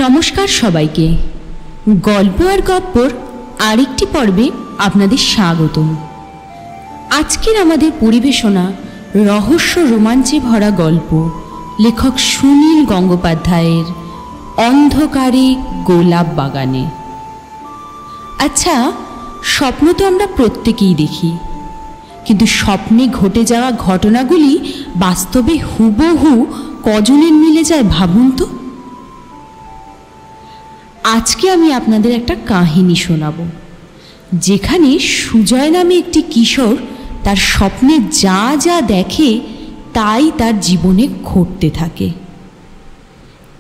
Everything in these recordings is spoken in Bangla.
নমস্কার সবাইকে। গল্প আর গপ্পর আরেকটি পর্বে আপনাদের স্বাগতম। আজকের আমাদের পরিবেশনা রহস্য রোমাঞ্চে ভরা গল্প, লেখক সুনীল গঙ্গোপাধ্যায়ের অন্ধকারে গোলাপ বাগানে। আচ্ছা, স্বপ্ন তো আমরা প্রত্যেকেই দেখি, কিন্তু স্বপ্নে ঘটে যাওয়া ঘটনাগুলি বাস্তবে হুবহু কজনের মিলে যায় ভাবুন তো। আজকে আমি আপনাদের একটা কাহিনী শোনাব, যেখানে সুজয় নামে একটি কিশোর তার স্বপ্নে যা যা দেখে তাই তার জীবনে ঘটতে থাকে।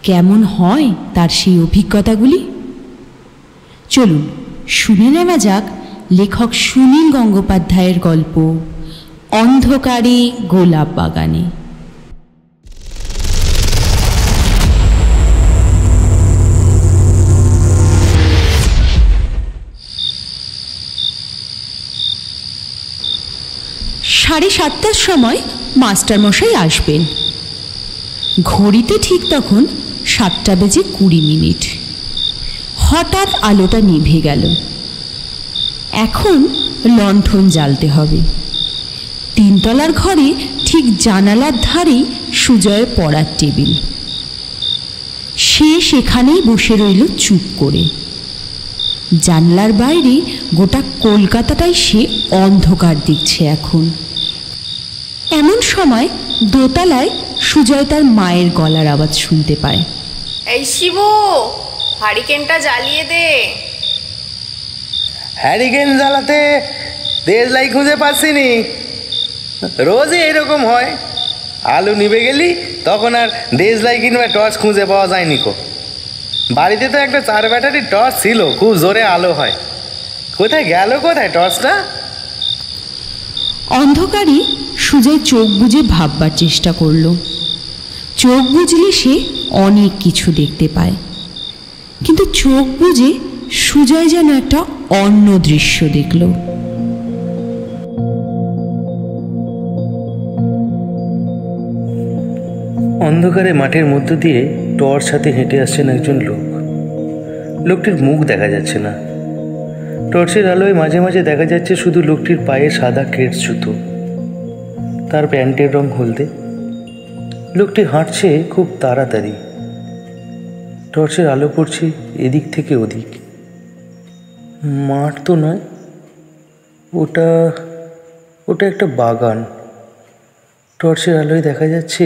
কেমন হয় তার সেই অভিজ্ঞতাগুলি? চলুন শুনে নেওয়া যাক লেখক সুনীল গঙ্গোপাধ্যায়ের গল্প অন্ধকারে গোলাপ বাগানে। সাড়ে 7টার সময় মাস্টারমশাই আসবেন। ঘড়িতে ঠিক তখন 7:20। হঠাৎ আলোটা নিভে গেল। এখন লণ্ঠন জ্বালতে হবে। 3তলার ঘরে ঠিক জানালার ধারেই সুজয়ের পড়ার টেবিল। সে সেখানেই বসে রইল চুপ করে। জানলার বাইরে গোটা কলকাতাটাই সে অন্ধকার দেখছে এখন। এমন সময় দোতলায় সুজয় তার মায়ের গলার আওয়াজ শুনতে পায়। এই শিবু, হারিকেনটা জ্বালিয়ে দে। হ্যারিকেন জ্বালাতে দেশলাই খুঁজে পাচ্ছিনি। রোজই এরকম হয়, আলু নিভে গেলি তখন আর দেশলাই কিংবা টর্চ খুঁজে পাওয়া যায়নি কো। বাড়িতে তো একটা 4 ব্যাটারির টর্চ ছিল, খুব জোরে আলো হয়। কোথায় গেল টর্চটা? অন্ধকারে সুজয় চোখ বুজে ভাববার চেষ্টা করল। চোখ বুঝলে সে অনেক কিছু দেখতে পায়, কিন্তু চোখ বুজে সুজয় যেন একটা অন্য দৃশ্য দেখল। অন্ধকারে মাঠের মধ্য দিয়ে টর্চ হাতে হেঁটে আসছেন একজন লোক। লোকটির মুখ দেখা যাচ্ছে না। টর্চের আলোয় মাঝে মাঝে দেখা যাচ্ছে শুধু লোকটির পায়ে সাদা কেডস জুতো, তার প্যান্টের রং হলদে। লোকটি হাঁটছে খুব তাড়াতাড়ি। টর্চের আলো পড়ছে এদিক থেকে ওদিক। মাঠ তো নয়, ওটা একটা বাগান। টর্চের আলোয় দেখা যাচ্ছে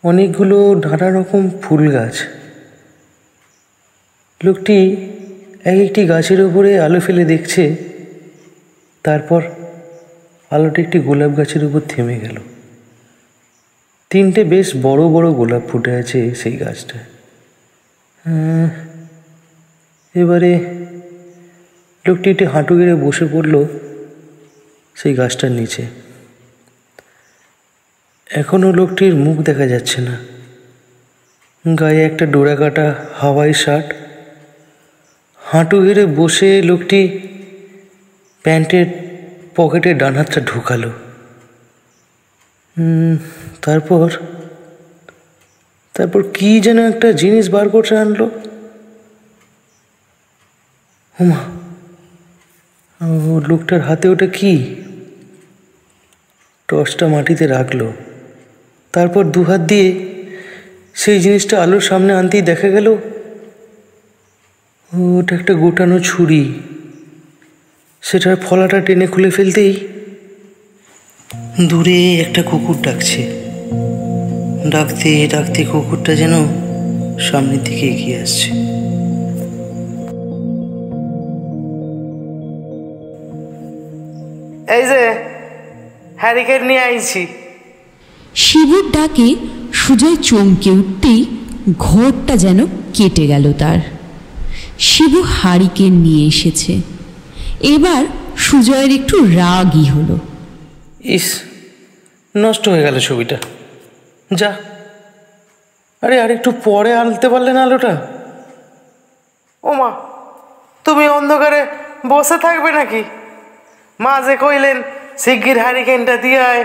অনেকগুলো নানা রকম ফুল গাছ। লোকটি এক একটি গাছের উপরে আলো ফেলে দেখছে। তারপর আলোটা একটি গোলাপ গাছের উপর থেমে গেল। 3টে বেশ বড় বড় গোলাপ ফুটে আছে সেই গাছটায়। এবারে লোকটি একটি হাঁটু গেড়ে বসে পড়ল সেই গাছটার নিচে। এখনও লোকটির মুখ দেখা যাচ্ছে না। গায়ে একটা ডোরা কাটা হাওয়াই শার্ট। হাঁটু গেড়ে বসে লোকটি প্যান্টের পকেটে ডান হাতটা ঢোকালো। তারপর কি যেন একটা জিনিস বার করে আনলো। ওমা, লোকটার হাতে ওটা কি? টর্চটা মাটিতে রাখলো। তারপর 2 হাত দিয়ে সেই জিনিসটা আলোর সামনে আনতেই দেখা গেল ওটা একটা গোটানো ছুরি। সেটার ফলাটা টেনে খুলে ফেলতেই দূরে একটা কুকুর ডাকছে। ডাকতে ডাকতে কুকুরটা যেন সামনের দিকে এগিয়ে আসছে। এই যে হ্যারিকেন নিয়ে আইছি। শিবুর ডাকে সুজয় চমকে উঠতেই ঘোরটা যেন কেটে গেল তার। শিবু হারিকেন নিয়ে এসেছে। এবার সুজয়ের একটু রাগই হলো। ইস, নষ্ট হয়ে গেল ছবিটা। যা, আরে আর একটু পরে আনতে পারলে না আলোটা? ওমা, তুমি অন্ধকারে বসে থাকবে নাকি? মা যে কইলেন শিগগির হ্যারিকেনটা দিয়ে আয়,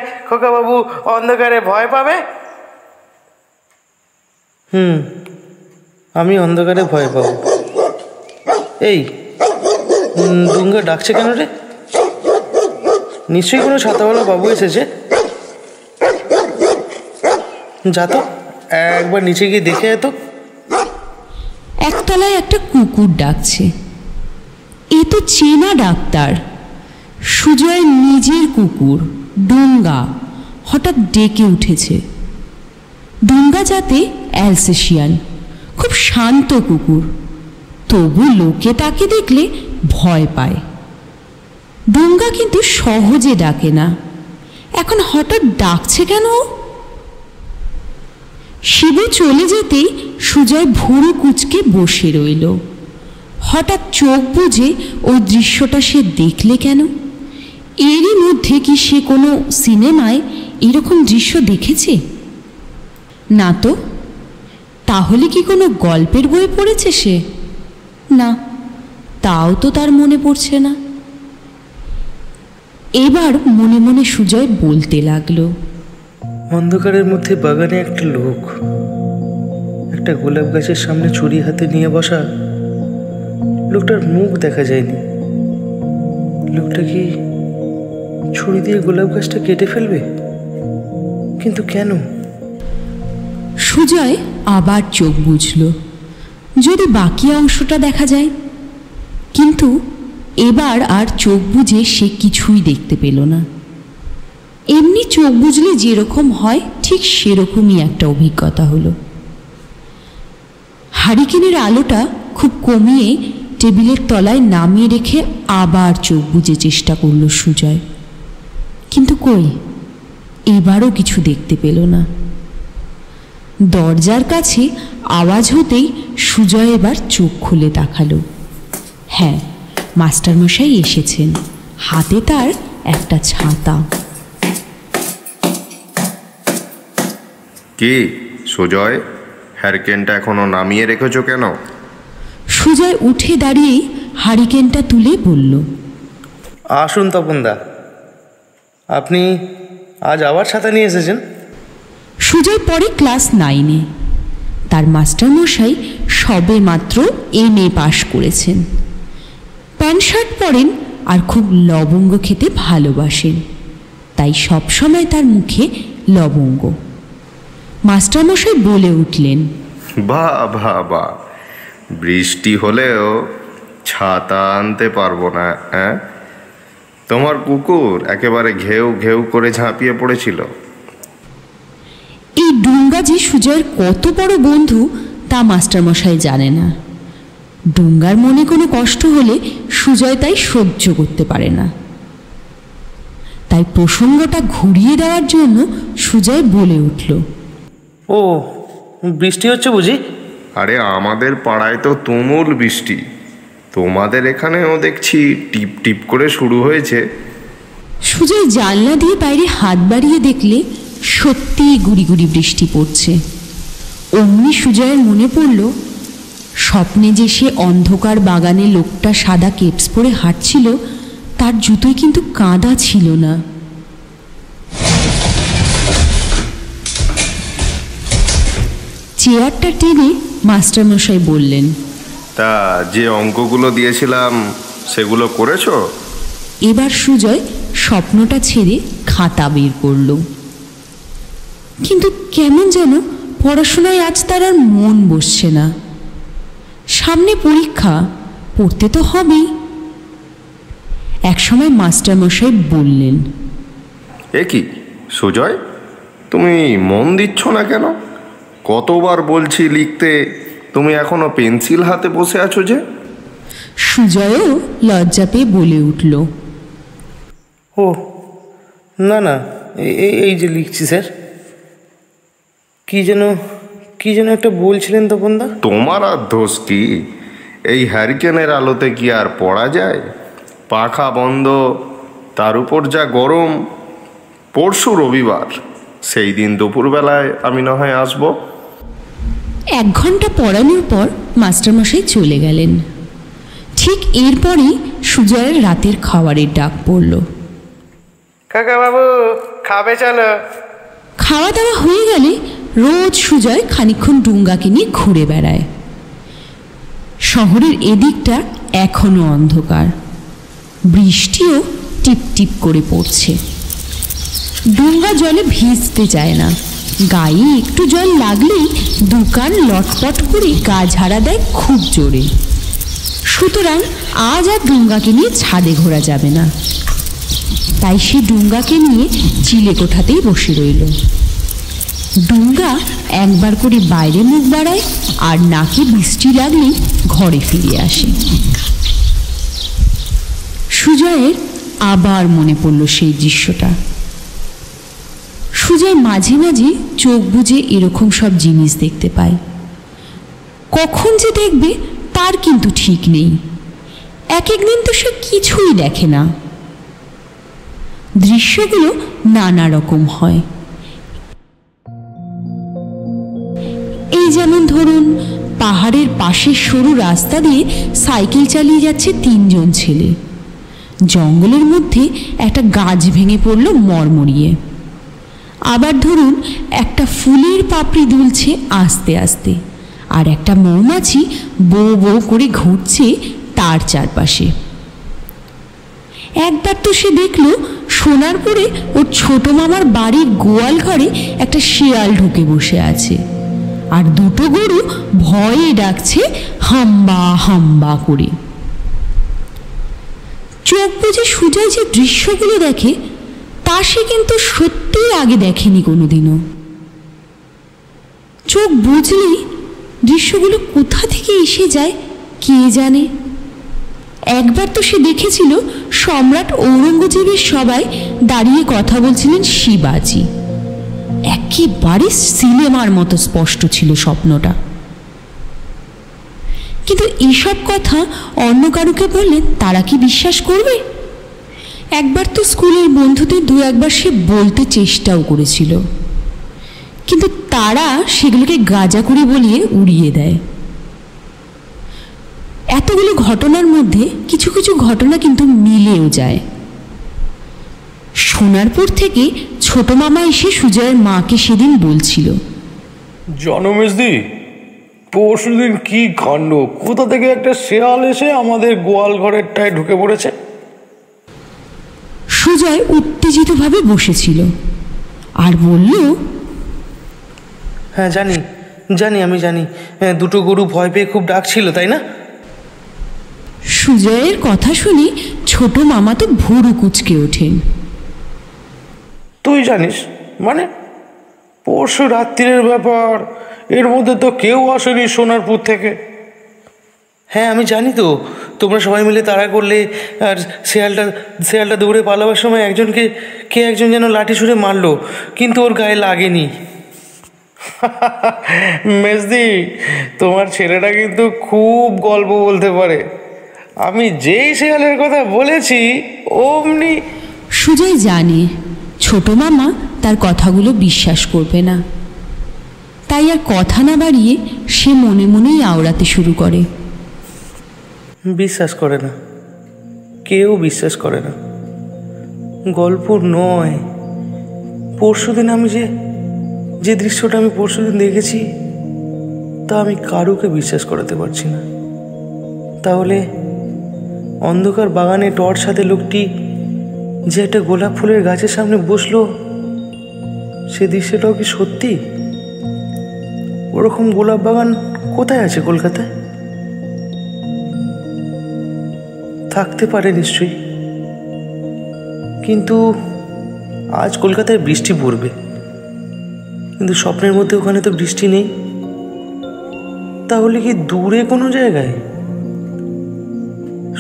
আমি অন্ধকারে ভয় পাবো। এই ডুঙ্গা ডাকছে কেন রে? নিশ্চয়ই কোনো ছাতাওয়ালা বাবু এসেছে। যা তো, একবার নিচে গিয়ে দেখে এত। একতলায় একটা কুকুর ডাকছে। এ তো চেনা ডাক্তার, সুজয়ের নিজের কুকুর ডুঙ্গা হঠাৎ ডেকে উঠেছে। ডুঙ্গা জাতে অ্যালসেশিয়ান, খুব শান্ত কুকুর, তবু লোকে তাকে দেখলে ভয় পায়। ডুঙ্গা কিন্তু সহজে ডাকে না, এখন হঠাৎ ডাকছে কেন? শিবু চলে যেতেই সুজয় ভুরু কুঁচকে বসে রইল। হঠাৎ চোখ বুজে ওই দৃশ্যটা সে দেখলে কেন? এরই মধ্যে কি সে কোনো সিনেমায় এরকম দৃশ্য দেখেছে? না তো। তাহলে কি কোনো গল্পের বই পড়েছে সে? না, তাও তো তার মনে পড়ছে না। এবার মনে মনে সুজয় বলতে লাগলো, অন্ধকারের মধ্যে বাগানে একটা লোক, একটা গোলাপ গাছের সামনে ছুরি হাতে নিয়ে বসা। লোকটার মুখ দেখা যায়নি। লোকটা কি ছুরি দিয়ে গোলাপ গাছটা কেটে ফেলবে? কিন্তু কেন? সুজয় আবার চোখ বুঝল, যদি বাকি অংশটা দেখা যায়। কিন্তু এবার আর চোখ বুজে সে কিছুই দেখতে পেল না। এমনি চোখ বুঝলে যেরকম হয় ঠিক সেরকমই একটা অভিজ্ঞতা হলো। হারিকেনের আলোটা খুব কমিয়ে টেবিলের তলায় নামিয়ে রেখে আবার চোখ বুজে চেষ্টা করল সুজয়, কিন্তু কই, এবারও কিছু দেখতে পেল না। দরজার কাছে আওয়াজ হতেই সুজয় এবার চোখ খুলে তাকালো। হ্যাঁ, মাস্টারমশাই এসেছেন, হাতে তার একটা ছাতা। কি সুজয়, হ্যারিকেনটা এখনো নামিয়ে রেখেছো কেন? সুজয় উঠে দাঁড়িয়েই হারিকেনটা তুলে বলল, আসুন তপনদা, আপনি আজ আবার ছাতা নিয়ে এসেছেন? সুজয় পরে ক্লাস 9-এ। তার মাস্টারমশাই সবে মাত্র MA পাশ করেছেন। প্যান্ট শার্ট পরেন আর খুব লবঙ্গ খেতে ভালোবাসেন, তাই সবসময় তার মুখে লবঙ্গ। মাস্টারমশাই বলে উঠলেন, বাহ বাহ বাহ, বৃষ্টি হলেও ছাতা আনতে পারবো না? হ্যাঁ, তোমার কুকুর একেবারে ঘেউ ঘেউ করে ঝাঁপিয়ে পড়েছিল। এই ডুঙ্গা যে সুজয়ের কত বড় বন্ধু তা মাস্টারমশাই জানে না। ডুঙ্গার মনে কোনো কষ্ট হলে সুজয় তাই সহ্য করতে পারে না। তাই প্রসঙ্গটা ঘুরিয়ে দেওয়ার জন্য সুজয় বলে উঠল, ও, বৃষ্টি হচ্ছে বুঝি? আরে আমাদের পাড়ায় তো তুমুল বৃষ্টি, তোমাদের এখানেও দেখছি টিপ টিপ করে শুরু হয়েছে। সুজয় জানলা দিয়ে বাইরে হাত বাড়িয়ে দেখলে সত্যিই গুড়ি গুড়ি বৃষ্টি পড়ছে। অমনি সুজয়ের মনে পড়ল, স্বপ্নে যে সে অন্ধকার বাগানে লোকটা সাদা কেপস পরে হাঁটছিল, তার জুতোয় কিন্তু কাদা ছিল না। চেয়ারটা টেনে মাস্টারমশাই বললেন, তা যে অঙ্কগুলো দিয়েছিলাম সেগুলো করেছো? এবার সুজয় স্বপ্নটা ছেড়ে খাতা বের করল। কিন্তু কেমন যেন পড়াশোনায় আজ তার আর মন বসছে না। সামনে পরীক্ষা, পড়তে তো হবেই। একসময় মাস্টারমশাই বললেন, এ কি সুজয়, তুমি মন দিচ্ছ না কেন? কতবার বলছি লিখতে, তুমি এখনো পেন্সিল হাতে বসে আছো যে? সুজয়ও লজ্জা পেয়ে বলে উঠল, ও না না, এই যে লিখছি স্যার। কি যেন একটা বলছিলেন তপনদা? তোমার আর দোষ কি? এই হ্যারিকেনের আলোতে কি আর পড়া যায়? পাখা বন্ধ, তার উপর যা গরম। পরশু রবিবার, সেই দিন দুপুরবেলায় আমি না হয় আসবো। 1 ঘন্টা পড়ানোর পর মাস্টারমশাই চলে গেলেন। ঠিক এরপরই সুজয়ের রাতের খাবারের ডাক পড়ল। কাকা বাবু, খাবে চলো। খাওয়া দাওয়া হয়ে গেলে রোজ সুজয় খানিকক্ষণ ডুঙ্গাকে নিয়ে ঘুরে বেড়ায়। শহরের এদিকটা এখনো অন্ধকার, বৃষ্টিও টিপটিপ করে পড়ছে। ডুঙ্গা জলে ভিজতে চায় না, গায়ে একটু জল লাগলেই দোকান লটপট করে গা ঝাড়া দেয় খুব জোরে। সুতরাং আজ আর ডুঙ্গাকে নিয়ে ছাদে ঘোরা যাবে না। তাই সে ডুঙ্গাকে নিয়ে চিলে কোঠাতেই বসে রইল। ডুঙ্গা একবার করে বাইরে মুখ বাড়ায় আর নাকে বৃষ্টি লাগলেই ঘরে ফিরে আসে। সুজয়ের আবার মনে পড়ল সেই দৃশ্যটা। সুজয় মাঝে মাঝে চোখ বুজে এরকম সব জিনিস দেখতে পায়। কখন যে দেখবে তার কিন্তু ঠিক নেই। এক একদিন তো সে কিছুই দেখে না। দৃশ্যগুলো নানা রকম হয়। এই যেমন ধরুন, পাহাড়ের পাশে সরু রাস্তা দিয়ে সাইকেল চালিয়ে যাচ্ছে 3 জন ছেলে। জঙ্গলের মধ্যে একটা গাছ ভেঙে পড়ল মরমরিয়ে। আবার ধরুন, একটা ফুলের পাপড়ি দুলছে আস্তে আস্তে, আর একটা মৌমাছি বৌ বৌ করে ঘুরছে তার চারপাশে। একবার তো সে দেখল সোনারপুরে ওর ছোট মামার বাড়ির গোয়াল ঘরে একটা শেয়াল ঢুকে বসে আছে, আর 2টো গরু ভয়ে ডাকছে হাম্বা হাম্বা করে। চোখ বুজে সুজয় যে দৃশ্যগুলো দেখে তা সে কিন্তু সত্যিই আগে দেখেনি কোনোদিনও। চোখ বুঝলেই দৃশ্যগুলো কোথা থেকে এসে যায় কে জানে। একবার তো সে দেখেছিল সম্রাট ঔরঙ্গজেবের সবাই দাঁড়িয়ে কথা বলছিলেন শিবাজি। একেবারে সিনেমার মতো স্পষ্ট ছিল স্বপ্নটা। কিন্তু এসব কথা অন্য কারুকে বললে তারা কি বিশ্বাস করবে? একবার তো স্কুলের বন্ধুদের 2-1বার সে বলতে চেষ্টাও করেছিল, কিন্তু তারা সেগুলোকে গাঁজাখুরি বলিয়ে উড়িয়ে দেয়। এতগুলো ঘটনার মধ্যে কিছু কিছু ঘটনা কিন্তু মিলেও যায়। সোনারপুর থেকে ছোট মামা এসে সুজয়ের মাকে সেদিন বলছিল, জনমেজদি, পরশুদিন কি কাণ্ড! কোথা থেকে একটা শেয়াল এসে আমাদের গোয়াল ঘরেরটায় ঢুকে পড়েছে। সুজয় উত্তেজিতভাবে বসেছিল আর বলল, হ্যাঁ জানি জানি আমি জানি, 2টো গরু ভয় পেয়ে খুব ডাকছিল, তাই না? সুজয়ের কথা শুনে ছোট মামা তো ভুরু কুঁচকে ওঠেন। তুই জানিস মানে? পরশু রাত্রির ব্যাপার, এর মধ্যে তো কেউ আসেনি সোনারপুর থেকে। হ্যাঁ আমি জানি তো, তোমরা সবাই মিলে তাড়া করলে, আর শেয়ালটা দৌড়ে পালাবার সময় একজন যেন লাঠি ছুঁড়ে মারলো, কিন্তু ওর গায়ে লাগেনি। মেজদি, তোমার ছেলেটা কিন্তু খুব গল্প বলতে পারে। আমি যেই শেয়ালের কথা বলেছি অমনি। সুজয় জানে ছোট মামা তার কথাগুলো বিশ্বাস করবে না, তাই আর কথা না বাড়িয়ে সে মনে মনেই আওড়াতে শুরু করে। বিশ্বাস করে না, কেউ বিশ্বাস করে না। গল্প নয়, পরশুদিন আমি যে দৃশ্যটা আমি পরশুদিন দেখেছি তা আমি কারুকে বিশ্বাস করাতে পারছি না। তাহলে অন্ধকার বাগানে টর্চ হাতে লোকটি যে একটা গোলাপ ফুলের গাছের সামনে বসলো, সে দৃশ্যটাও কি সত্যি? ওরকম গোলাপ বাগান কোথায় আছে কলকাতায়? থাকতে পারে নিশ্চয়ই, কিন্তু আজ কলকাতায় বৃষ্টি পড়বে, কিন্তু স্বপ্নের মধ্যে ওখানে তো বৃষ্টি নেই। তাহলে কি দূরে কোনো জায়গায়?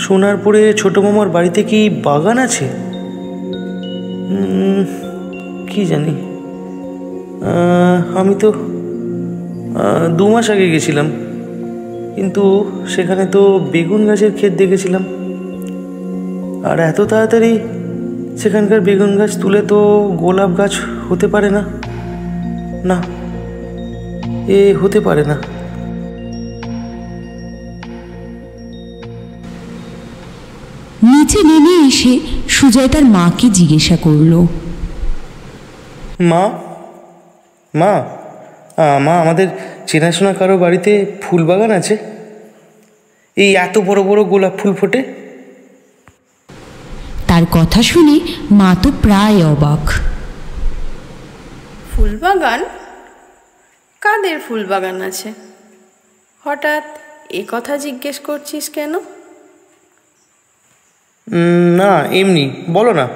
সোনারপুরে ছোট মামার বাড়িতে কি বাগান আছে? কি জানি, আমি তো 2 মাস আগে গেছিলাম, কিন্তু সেখানে তো বেগুন গাছের ক্ষেত দেখেছিলাম। আর এত তাড়াতাড়ি সেখানকার বেগুন গাছ তুলে তো গোলাপ গাছ হতে পারে না। না, এ হতে পারে না। নিচে নেমে এসে সুজয় তার মাকে জিজ্ঞাসা করল, মা মা মা আমাদের চেনাশোনা কারো বাড়িতে ফুল বাগান আছে? এই এত বড় বড় গোলাপ ফুল ফোটে? তার কথা শুনে মা তো প্রায় অবাক। ফুলবাগান? কাদের ফুলবাগান আছে? হঠাৎ এ কথা জিজ্ঞেস করছিস কেন? না এমনি, বলো না।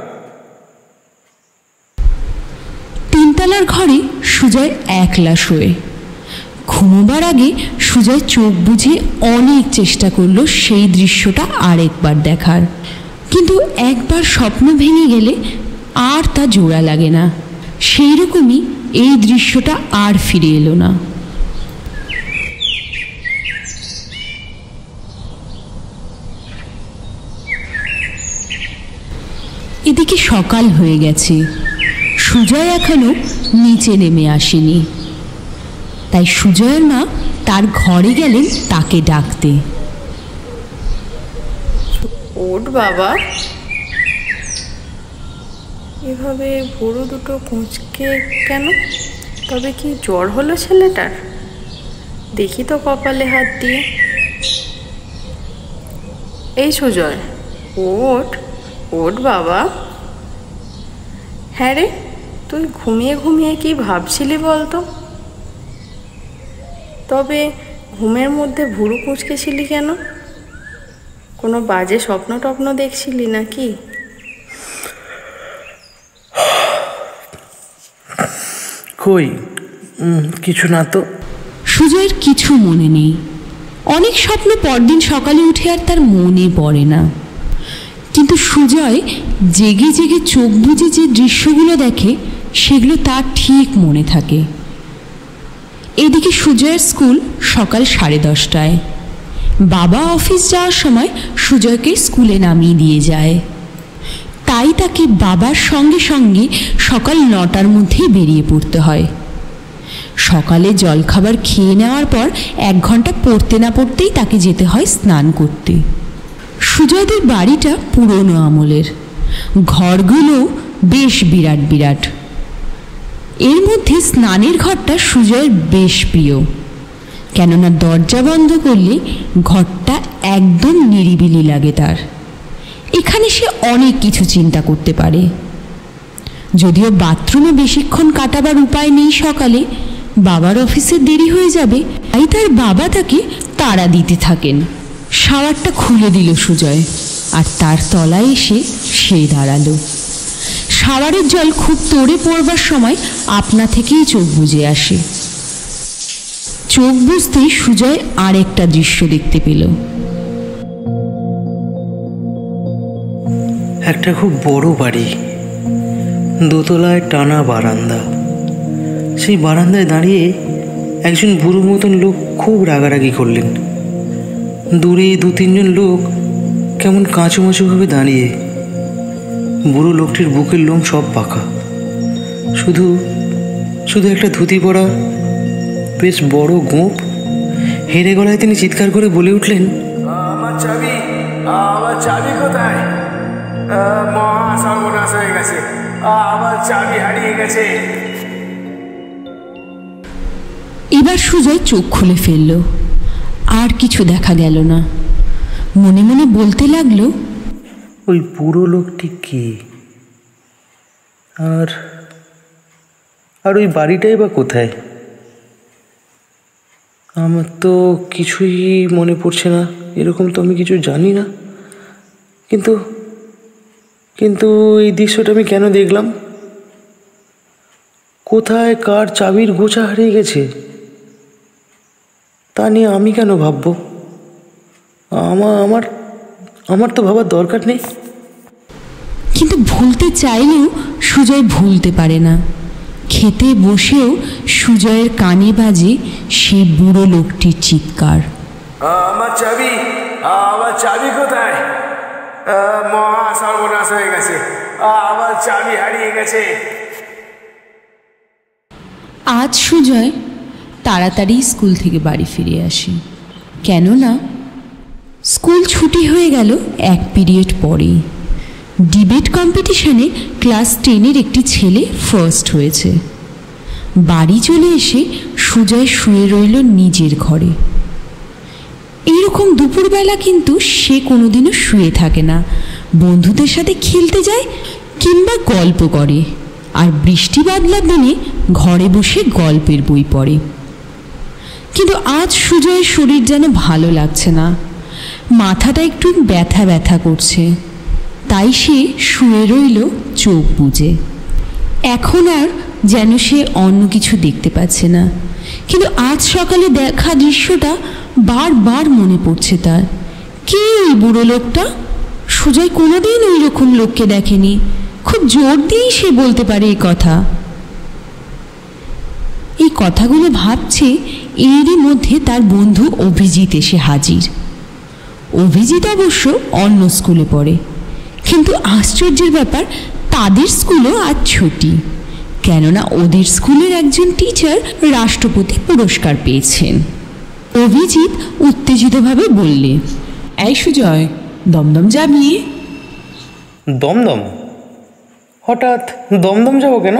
তিনতলার ঘরে সুজয় একলা শোয়ে। ঘুমোবার আগে সুজয় চোখ বুজে অনেক চেষ্টা করলো সেই দৃশ্যটা আরেকবার দেখার, কিন্তু একবার স্বপ্ন ভেঙে গেলে আর তা জোড়া লাগে না। সেই রকমই এই দৃশ্যটা আর ফিরে এলো না। এদিকে সকাল হয়ে গেছে, সুজয় এখনো নিচে নেমে আসেনি। তাই সুজয়ের মা তার ঘরে গেলেন তাকে ডাকতে। ওঠ বাবা, এভাবে ভুরু দুটো কুঁচকে কেন? তবে কি জ্বর হলো ছেলেটার? দেখি তো কপালে হাত দিয়ে। এই সুজয়, ওঠ ওঠ বাবা। হ্যাঁ রে, তুই ঘুমিয়ে ঘুমিয়ে কি ভাবছিলি বলতো? তবে ঘুমের মধ্যে ভুরু কুঁচকেছিলি কেন? কোনো বাজে স্বপ্ন টপ্ন দেখছিলি নাকি? কই, কিছু না তো। সুজয়ের কিছু মনে নেই। অনেক স্বপ্ন পরদিন সকালে উঠে আর তার মনে পড়ে না, কিন্তু সুজয় জেগে জেগে চোখ বুজে যে দৃশ্যগুলো দেখে সেগুলো তার ঠিক মনে থাকে। এদিকে সুজয়ের স্কুল সকাল 10:30টায়। বাবা অফিস যাওয়ার সময় সুজয়কে স্কুলে নামিয়ে দিয়ে যায়, তাই তাকে বাবার সঙ্গে সঙ্গে সকাল 9টার মধ্যেই বেরিয়ে পড়তে হয়। সকালে জলখাবার খেয়ে নেওয়ার পর 1 ঘন্টা পড়তে না পড়তেই তাকে যেতে হয় স্নান করতে। সুজয়দের বাড়িটা পুরনো আমলের, ঘরগুলো বেশ বিরাট বিরাট। এর মধ্যে স্নানের ঘরটা সুজয়ের বেশ প্রিয়, কেননা দরজা বন্ধ করলে ঘরটা একদম নিরিবিলি লাগে তার। এখানে সে অনেক কিছু চিন্তা করতে পারে। যদিও বাথরুমে বেশিক্ষণ কাটাবার উপায় নেই, সকালে বাবার অফিসে দেরি হয়ে যাবে, তাই তার বাবা তাকে তাড়া দিতে থাকেন। শাওয়ারটা খুলে দিল সুজয়, আর তার তলায় এসে সে দাঁড়ালো। শাওয়ারের জল খুব তোড়ে পড়বার সময় আপনা থেকেই চোখ বুজে আসে। চোখ বুজতেই সুজয় আরেকটা দৃশ্য দেখতে পেল। একটা খুব বড় বাড়ি, দোতলায় টানা বারান্দা। সেই বারান্দায় দাঁড়িয়ে একজন বুড়ো মতন লোক খুব রাগারাগি করলেন। দূরে 2-3 জন লোক কেমন কাঁচুমাচুভাবে দাঁড়িয়ে। বুড়ো লোকটির বুকের লোম সব পাকা, শুধু শুধু একটা ধুতি পরা বেশ বড় গোঁপ। হেরে গলায় তিনি চিৎকার করে বলে উঠলেন, আমার চাবি, আমার চাবি কোথায়? মহা সর্বনাশ হয়ে গেছে, আমার চাবি হারিয়ে গেছে। এবার সুজয় চোখ খুলে ফেলল, আর কিছু দেখা গেল না। মনে মনে বলতে লাগলো, ওই বুড়ো লোকটি কে? আর আর ওই বাড়িটাই বা কোথায়? আমার তো কিছুই মনে পড়ছে না, এরকম তো আমি কিছু জানি না। কিন্তু কিন্তু এই দৃশ্যটা আমি কেন দেখলাম? কোথায় কার চাবির গোছা হারিয়ে গেছে তা নিয়ে আমি কেন ভাববো? আমার আমার তো ভাবার দরকার নেই। কিন্তু ভুলতে চাইলেও সুজয় ভুলতে পারে না। খেতে বসেও সুজয়ের কানে বাজে সে বুড়ো লোকটির চিৎকার, আমার চাবি, আমার চাবি কোথায়? মহা সর্বনাশ হয়ে গেছে, আমার চাবি হারিয়ে গেছে। আজ সুজয় তাড়াতাড়ি স্কুল থেকে বাড়ি ফিরে আসে, কেননা স্কুল ছুটি হয়ে গেল 1 পিরিয়ড পরেই। ডিবেট কম্পিটিশনে ক্লাস 10-এর একটি ছেলে ফার্স্ট হয়েছে। বাড়ি চলে এসে সুজয় শুয়ে রইল নিজের ঘরে। এইরকম রকম দুপুরবেলা কিন্তু সে কোনোদিনও শুয়ে থাকে না, বন্ধুদের সাথে খেলতে যায় কিংবা গল্প করে, আর বৃষ্টি বাদলার দিনে ঘরে বসে গল্পের বই পড়ে। কিন্তু আজ সুজয়ের শরীর যেন ভালো লাগছে না, মাথাটা একটু ব্যথা ব্যথা করছে, তাই সে শুয়ে রইল চোখ বুজে। এখন আর যেন সে অন্য কিছু দেখতে পাচ্ছে না, কিন্তু আজ সকালে দেখা দৃশ্যটা বারবার মনে পড়ছে তার। কে ওই বুড়ো লোকটা? সুজয় কোনোদিন ওই রকম লোককে দেখেনি, খুব জোর দিয়েই সে বলতে পারে এই কথা। এই কথাগুলো ভাবছে, এরই মধ্যে তার বন্ধু অভিজিৎ এসে হাজির। অভিজিৎ অবশ্য অন্য স্কুলে পড়ে, কিন্তু আশ্চর্যের ব্যাপার, তাদের স্কুলও আজ ছুটি, কেননা ওদের স্কুলের একজন টিচার রাষ্ট্রপতি পুরস্কার পেয়েছেন। অভিজিৎ উত্তেজিতভাবে বললে, এই সুজয়, দমদম যাবি? দমদম? হঠাৎ দমদম যাবো কেন?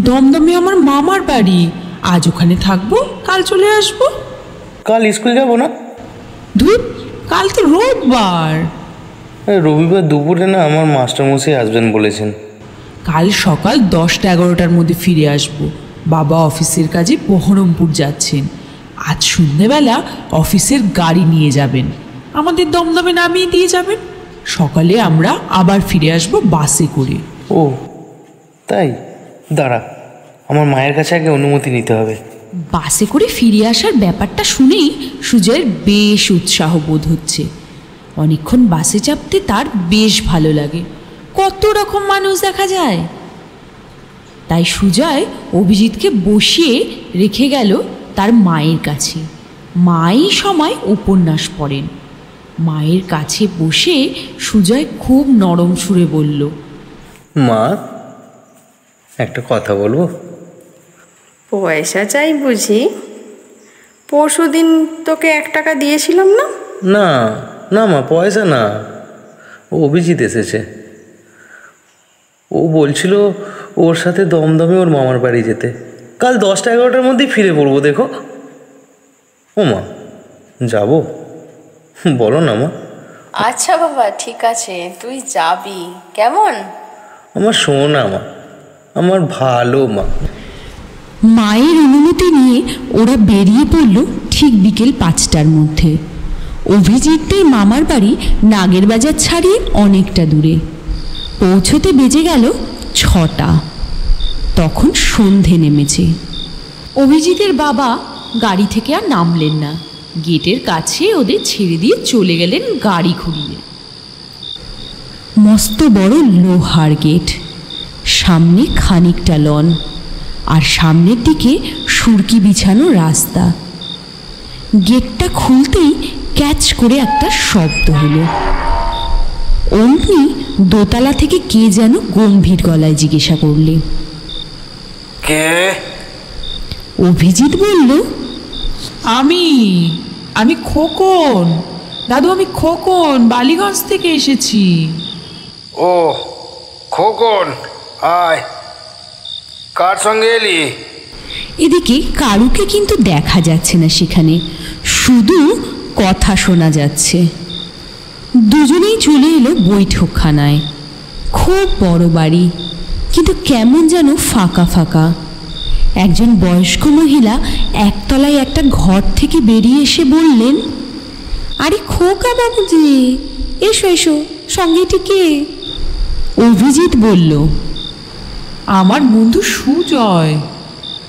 দমদমে আমার মামার বাড়ি, আজ ওখানে থাকবো, কাল চলে আসবো। কাল স্কুল যাবো না? ধুর, কাল তো রোববার। রবিবার দুপুরে না আমার মাস্টারমশাই আসবেন বলেছেন। কাল সকাল 10টা-11টার মধ্যে ফিরে আসবো। বাবা অফিসের কাজে বহরমপুর যাচ্ছেন, আজ সন্ধ্যেবেলা অফিসের গাড়ি নিয়ে যাবেন, আমাদের দমদমে নামিয়ে দিয়ে যাবেন। সকালে আমরা আবার ফিরে আসবো বাসে করে। ও তাই? দাঁড়া, আমার মায়ের কাছে আগে অনুমতি নিতে হবে। বাসে করে ফিরে আসার ব্যাপারটা শুনেই সুজয়ের বেশ উৎসাহ বোধ হচ্ছে। অনেকক্ষণ বাসে চাপতে তার বেশ ভালো লাগে, কত রকম মানুষ দেখা যায়। তাই সুজয় অভিজিৎকে বসিয়ে রেখে গেল তার মায়ের কাছে। মাই সময় উপন্যাস পড়েন। মায়ের কাছে বসে সুজয় খুব নরম সুরে বলল, মা, একটা কথা বলবো? পয়সা চাই বুঝি? পরশুদিন তোকে 1 টাকা দিয়েছিলাম না? না না মা, পয়সা না, ও অভিজিৎ এসেছে। ও বলছিল ওর সাথে দমদমে ওর মামার বাড়ি যেতে, কাল 10টা-11টার মধ্যেই ফিরে পড়বো। দেখো ও মা, যাবো? বলো না মা। আচ্ছা বাবা, ঠিক আছে, তুই যাবি। কেমন? আমার সোনা মা, আমার ভালো মা। মায়ের অনুমতি নিয়ে ওরা বেরিয়ে পড়ল ঠিক বিকেল 5টার মধ্যে। অভিজিৎদের মামার বাড়ি নাগের বাজার ছাড়িয়ে অনেকটা দূরে। পৌঁছতে বেজে গেল 6টা। তখন সন্ধে নেমেছে। অভিজিতের বাবা গাড়ি থেকে আর নামলেন না, গেটের কাছে ওদের ছেড়ে দিয়ে চলে গেলেন গাড়ি ঘুরিয়ে। মস্ত বড় লোহার গেট, সামনে খানিকটা লন, আর সামনের দিকে সুরকি বিছানো রাস্তা। গেটটা খুলতেই ক্যাচ করে একটা শব্দ হলো। অমনি দোতলা থেকে কে যেন গম্ভীর গলায় জিজ্ঞাসা করলে, কে? অভিজিৎ বলল, আমি খোকন দাদু, আমি খোকন, বালিগঞ্জ থেকে এসেছি। ও খোকন, আয়, কার সঙ্গে এলি? এদিকে কারুকে কিন্তু দেখা যাচ্ছে না, সেখানে শুধু কথা শোনা যাচ্ছে। দুজনেই চলে এলো বৈঠকখানায়। খুব বড় বাড়ি, কিন্তু কেমন যেন ফাঁকা ফাঁকা। একজন বয়স্ক মহিলা একতলায় একটা ঘর থেকে বেরিয়ে এসে বললেন, আরে খোকা বাবুজি, এসো এসো, সঙ্গেটি কে? অভিজিৎ বলল, আমার বন্ধু সুজয়।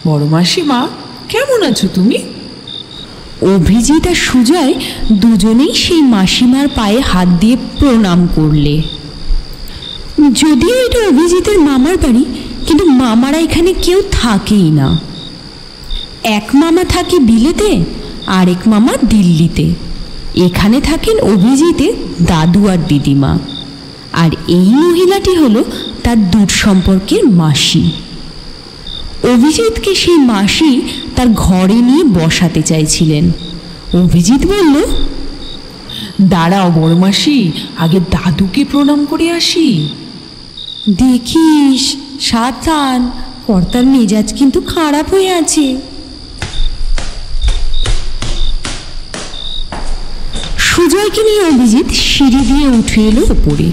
বড় মাসিমা, কেমন আছো তুমি? অভিজিৎ আর সুজয় দুজনেই সেই মাসিমার পায়ে হাত দিয়ে প্রণাম করলে। যদিও এটা অভিজিতের মামার বাড়ি, কিন্তু মামারা এখানে কেউ থাকেই না। এক মামা থাকে বিলেতে, আরেক মামা দিল্লিতে। এখানে থাকেন অভিজিতের দাদু আর দিদিমা, আর এই মহিলাটি হলো তার দূর সম্পর্কের মাসি। অভিজিৎকে সেই মাসি তার ঘরে নিয়ে বসাতে চাইছিলেন। অভিজিৎ বলল, দাঁড়াও বড় মাসি, আগে দাদুকে প্রণাম করে আসি। দেখিস, সাবধান, কর্তার মেজাজ কিন্তু খারাপ হয়ে আছে। সুজয়কে নিয়ে অভিজিৎ সিঁড়ি দিয়ে উঠে এলো ওপরে।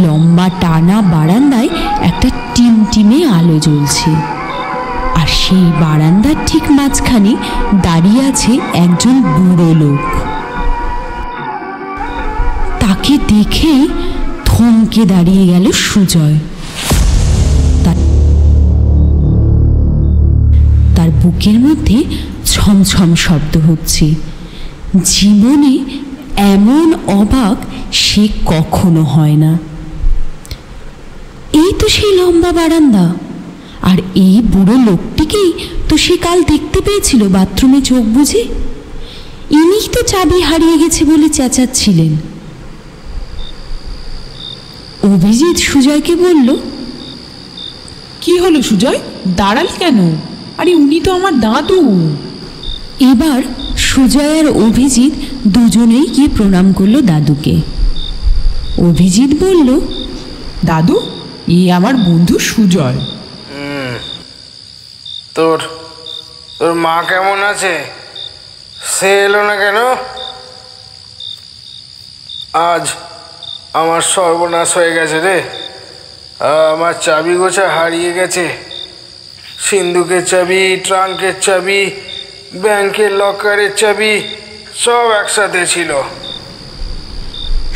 লম্বা টানা বারান্দায় একটা টিমটিমে আলো জ্বলছে, আর সেই বারান্দার ঠিক মাঝখানে দাঁড়িয়ে আছে একজন বুড়ো লোক। তাকে দেখে থমকে দাঁড়িয়ে গেল সুজয়। তার বুকের মধ্যে ছমছম শব্দ হচ্ছে। জীবনে এমন অবাক সে কখনো হয় না। এই তো সেই লম্বা বারান্দা, আর এই বুড়ো লোকটিকেই তো সে কাল দেখতে পেয়েছিল বাথরুমে চোখ বুজে। ইনি তো চাবি হারিয়ে গেছে বলে চেঁচাচ্ছিলেন। অভিজিৎ সুজয়কে বলল, কি হলো সুজয়, দাঁড়ালি কেন? আরে উনি তো আমার দাদু। এবার সুজয় আর অভিজিৎ দুজনেই গিয়ে প্রণাম করলো দাদুকে। অভিজিৎ বলল, দাদু, এই আমার বন্ধু সুজয়। তোর তোর মা কেমন আছে? সে এলো না কেন? আজ আমার সর্বনাশ হয়ে গেছে রে। আমার চাবি গোছা হারিয়ে গেছে। সিন্ধুকের চাবি, ট্রাঙ্কের চাবি, ব্যাংকের লকারের চাবি সব একসাথে ছিল।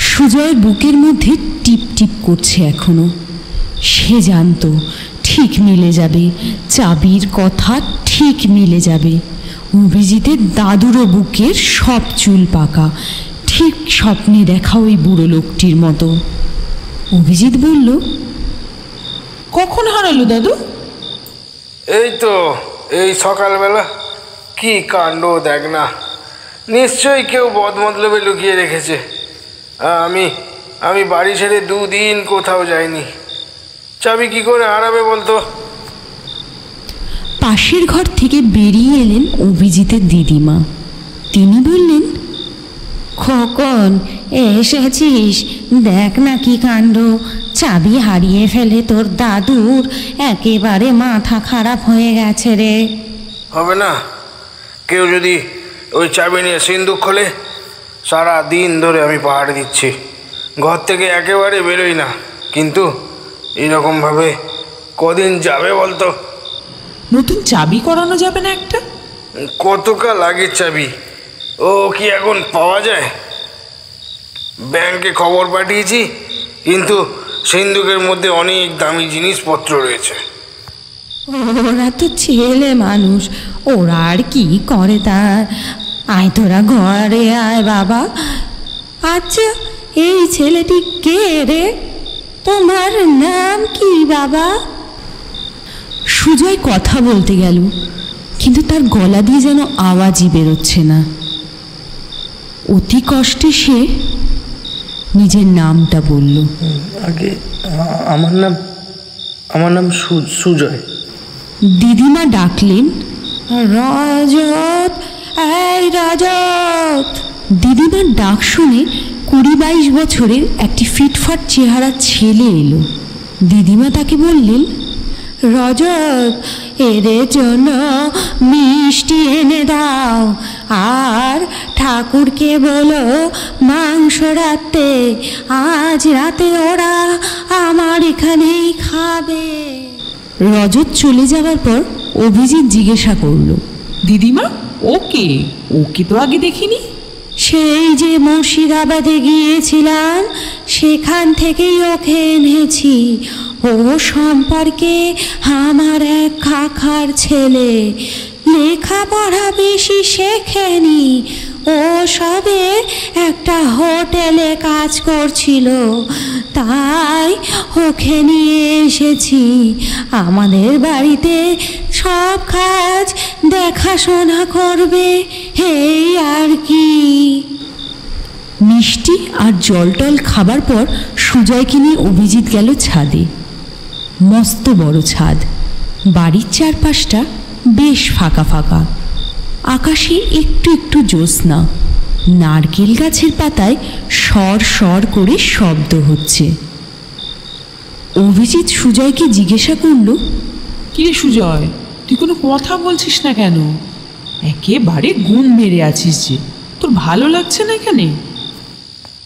সুজয়ের বুকের মধ্যে টিপ টিপ করছে এখনো। সে জানতো ঠিক মিলে যাবে, চাবির কথা ঠিক মিলে যাবে। অভিজিতের দাদুরও বুকের সব চুল পাকা, ঠিক স্বপ্নে দেখা ওই বুড়ো লোকটির মতো। অভিজিৎ বলল, কখন হারালো দাদু? এই তো এই সকালবেলা। কি কাণ্ড দেখ না, নিশ্চয়ই কেউ বদমতলবে লুকিয়ে রেখেছে। আমি বাড়ি ছেড়ে 2 দিন কোথাও যাইনি। চাবি কি করে হারাবে বলতো? পাশের ঘর থেকে বেরিয়ে এলেন অভিজিতের দিদিমা। তিনি বললেন, খোকন এসেছিস? দেখ না কি কাণ্ড, চাবি হারিয়ে ফেলে তোর দাদুর একেবারে মাথা খারাপ হয়ে গেছে রে। হবে না, কেউ যদি ওই চাবি নিয়ে সিন্ধুক খোলে, সারা দিন ধরে আমি পাহাড়ে দিচ্ছি, ঘর থেকে একেবারে বেরোই না। কিন্তু এইরকমভাবে কদিন যাবে বলতো? নতুন চাবি করানো যাবে না একটা? কতকাল আগের চাবি, ও কি এখন পাওয়া যায়? ব্যাংকে খবর পাঠিয়েছি, কিন্তু সিন্ধুকের মধ্যে অনেক দামি জিনিসপত্র রয়েছে। ওরা তো ছেলে মানুষ, ওরা আর কি করে তার। আয় তোরা ঘরে আয় বাবা। আচ্ছা, এই ছেলেটি কে রে? তোমার নাম কি বাবা? সুজয় কথা বলতে গেল, কিন্তু তার গলা দিয়ে যেন আওয়াজই বেরোচ্ছে না। অতি কষ্টে সে নিজের নামটা বলল। আগে আমার নাম সুজয়। দিদিমা ডাকলেন, রজত, এই রজত। দিদিমার ডাক শুনে 20-22 বছরের একটি ফিটফাট চেহারা ছেলে এলো। দিদিমা তাকে বললেন, রজত, এদের জন্য মিষ্টি এনে দাও, আর ঠাকুরকে বলো মাংস রাখতে। আজ রাতে ওরা আমার এখানেই খাবে। রজত চলে যাওয়ার পর অভিজিৎ জিজ্ঞাসা করলো, দিদিমা ওকে ওকে তো আগে দেখিনি। সেই যে মুর্শিদাবাদে গিয়েছিলাম, সেখান থেকেই ওকে এনেছি। ও সম্পর্কে আমার এক কাকার ছেলে, লেখাপড়া বেশি শেখেনি। ও সবে একটা হোটেলে কাজ করছিল, তাই ওকে নিয়ে এসেছি। আমাদের বাড়িতে সব কাজ দেখাশোনা করবে, এই আর কি। মিষ্টি আর জলটল খাবার পর সুজয়কে নিয়ে অভিজিৎ গেল ছাদে। মস্ত বড় ছাদ, বাড়ির চারপাশটা বেশ ফাঁকা ফাঁকা। আকাশে একটু একটু জ্যোৎস্না, নারকেল গাছের পাতায় সর সর করে শব্দ হচ্ছে। অভিজিৎ সুজয়কে জিজ্ঞাসা করল, কি রে সুজয়, তুই কোনো কথা বলছিস না কেন? একেবারে গুম মেরে আছিস যে, তোর ভালো লাগছে না এখানে?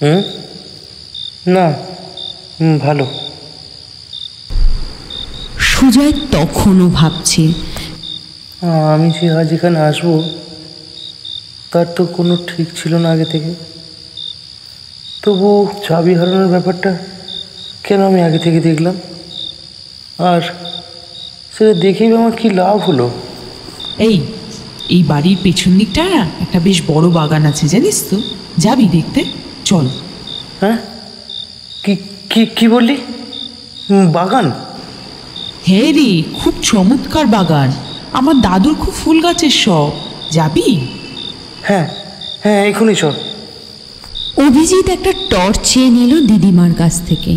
হুম, না, ভালো। সুজয় তখনও ভাবছে, আমি যে আজ এখানে আসবো তার তো কোনো ঠিক ছিল না আগে থেকে। তবু চাবি হারানোর ব্যাপারটা কেন আমি আগে থেকে দেখলাম, আর সেটা দেখেই আমার কী লাভ হলো? এই বাড়ির পেছন দিকটা একটা বেশ বড় বাগান আছে, জানিস তো? যাবি দেখতে? চল। হ্যাঁ, কি কি কি বললি? বাগান? হ্যাঁ রে, খুব চমৎকার বাগান। আমার দাদুর খুব ফুল গাছের শখ। যাবি? হ্যাঁ হ্যাঁ, এখনই চল। অভিজিৎ একটা টর্চ চেয়ে নিল দিদিমার কাছ থেকে।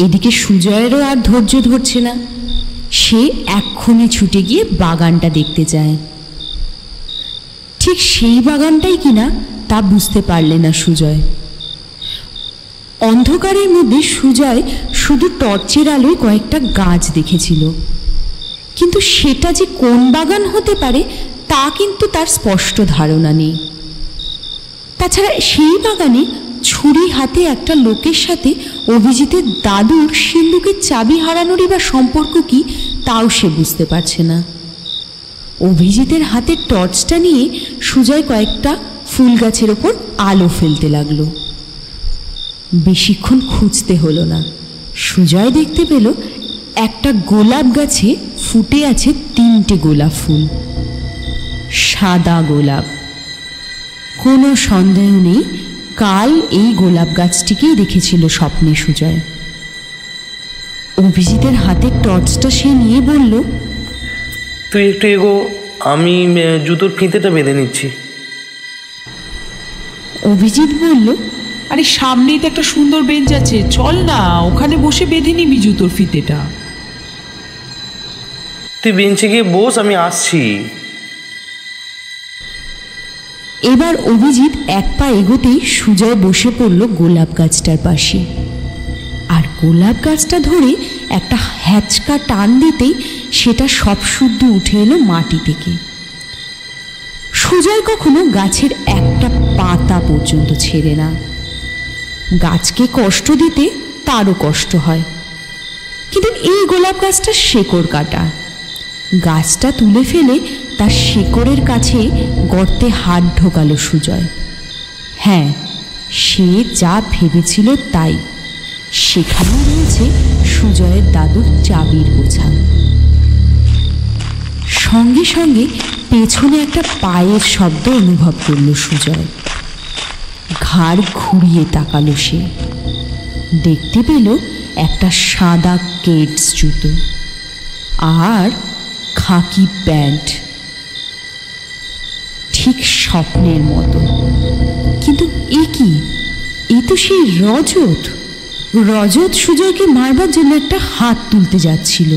এদিকে সুজয়েরও আর ধৈর্য ধরছে না, সে এক্ষুনি ছুটে গিয়ে বাগানটা দেখতে যায়। ঠিক সেই বাগানটাই কিনা তা বুঝতে পারলে না সুজয়। অন্ধকারের মধ্যে সুজয় শুধু টর্চের আলোয় কয়েকটা গাছ দেখেছিল, কিন্তু সেটা যে কোন বাগান হতে পারে তা কিন্তু তার স্পষ্ট ধারণা নেই। তাছাড়া সেই বাগানে ছুরি হাতে একটা লোকের সাথে অভিজিতের দাদুর সিন্ধুকের চাবি হারানোরই বা সম্পর্ক কি তাও সে বুঝতে পারছে না। অভিজিতের হাতের টর্চটা নিয়ে সুজয় কয়েকটা ফুল গাছের ওপর আলো ফেলতে লাগলো। বেশিক্ষণ খুঁজতে হলো না, সুজয় দেখতে পেল একটা গোলাপ গাছে ফুটে আছে 3টে গোলাপ ফুল, সাদা গোলাপ। কোনো সন্দেহ নেই, কাল এই গোলাপ গাছটিকেই দেখেছিল স্বপ্নে সুজয়। অভিজিতের হাতের টর্চটা সে নিয়ে বলল, তুই একটু এগো, আমি জুতোর ফিতেটা বেঁধে নিচ্ছি। অভিজিৎ বলল, আরে সামনেই তো একটা সুন্দর বেঞ্চ আছে, চল না, ওখানে বসে বেঁধে নিবি জুতোর ফিতেটা। তুই বেঞ্চে গিয়ে বস, আমি আসছি। এবার অভিজিৎ এক পা এগোতেই সুজয় বসে পড়ল গোলাপ গাছটার পাশে, আর গোলাপ গাছটা ধরে একটা হ্যাচকা টান দিতেই সেটা সব শুদ্ধ উঠে এলো মাটি থেকে। সুজয় কখনো গাছের একটা পাতা পর্যন্ত ছেড়ে না। গাছকে কষ্ট দিতে তারও কষ্ট হয়, কিন্তু এই গোলাপ গাছটা শেকড় কাটা। গাছটা তুলে ফেলে তার শেকড়ের কাছে গর্তে হাত ঢোকালো সুজয়। হ্যাঁ, সে যা ভেবেছিল তাই, সেখানে রয়েছে সুজয়ের দাদুর চাবির গোছা। সঙ্গে সঙ্গে পেছনে একটা পায়ের শব্দ অনুভব করল সুজয়। ঘাড় ঘুরিয়ে তাকালো সে, দেখতে পেল একটা সাদা কেডস জুতো আর খাকি প্যান্ট, ঠিক স্বপ্নের মতো। কিন্তু এ কি, এ তো সেই রজত। রজত সুজয়কে মারবার জন্য একটা হাত তুলতে যাচ্ছিল,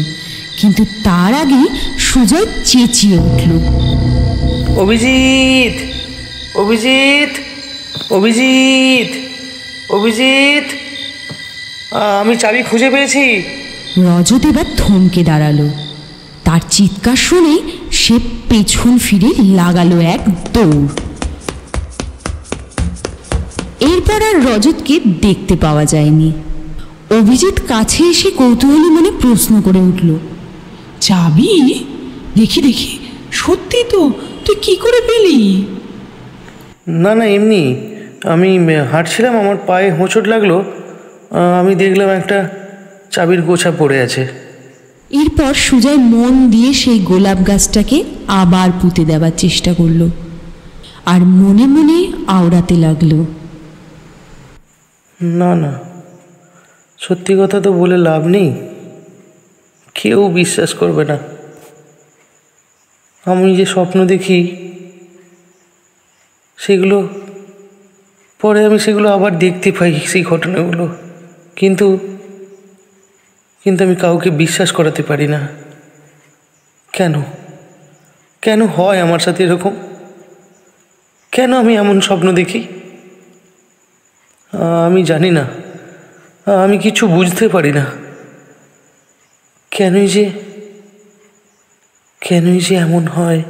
কিন্তু তার আগে সুজয় চেঁচিয়ে উঠল, অভিজিৎ, অভিজিৎ, অভিজিৎ, অভিজিৎ, আমি চাবি খুঁজে পেয়েছি। রজত এবার থমকে দাঁড়ালো। তার চিৎকার শুনে সে পেছন ফিরে লাগালো এক দৌড়। এরপর আর রজতকে দেখতে পাওয়া যায়নি। অভিজিৎ কাছে এসে কৌতূহলী মনে প্রশ্ন করে উঠল, চাবি? দেখি দেখি, সত্যি তো, তুই কি করে পেলি? না না, এমনি আমি হাঁটছিলাম, আমার পায়ে হোঁচট লাগলো, আমি দেখলাম একটা চাবির গোছা পড়ে আছে। এরপর সুজয় মন দিয়ে সেই গোলাপ গাছটাকে আবার পুঁতে দেওয়ার চেষ্টা করল, আর মনে মনে আওড়াতে লাগলো, না না, সত্যি কথা তো বলে লাভ নেই, কেউ বিশ্বাস করবে না। আমি যে স্বপ্ন দেখি সেগুলো পরে আমি সেগুলো আবার দেখতে পাই, সেই ঘটনাগুলো, কিন্তু কিন্তু আমি কাউকে বিশ্বাস করাতে পারি না। কেন কেন হয় আমার সাথে এরকম? কেন আমি এমন স্বপ্ন দেখি? আমি জানি না, আমি কিছু বুঝতে পারি না। কেনই যে এমন হয়।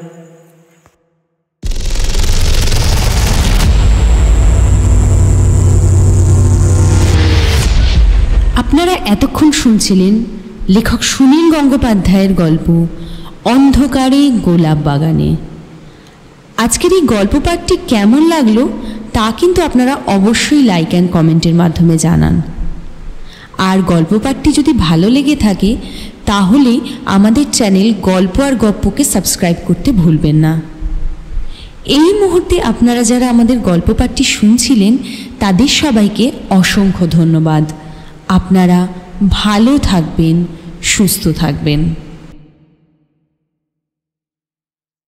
এতক্ষণ শুনছিলেন লেখক সুনীল গঙ্গোপাধ্যায়ের গল্প অন্ধকারে গোলাপ বাগানে। আজকের এই গল্প পাঠটি কেমন লাগলো তা কিন্তু আপনারা অবশ্যই লাইক অ্যান্ড কমেন্টের মাধ্যমে জানান। আর গল্প পাঠটি যদি ভালো লেগে থাকে তাহলে আমাদের চ্যানেল গল্প আর গপ্পকে সাবস্ক্রাইব করতে ভুলবেন না। এই মুহূর্তে আপনারা যারা আমাদের গল্প পাঠটি শুনছিলেন তাদের সবাইকে অসংখ্য ধন্যবাদ। আপনারা ভালো থাকবেন, সুস্থ থাকবেন।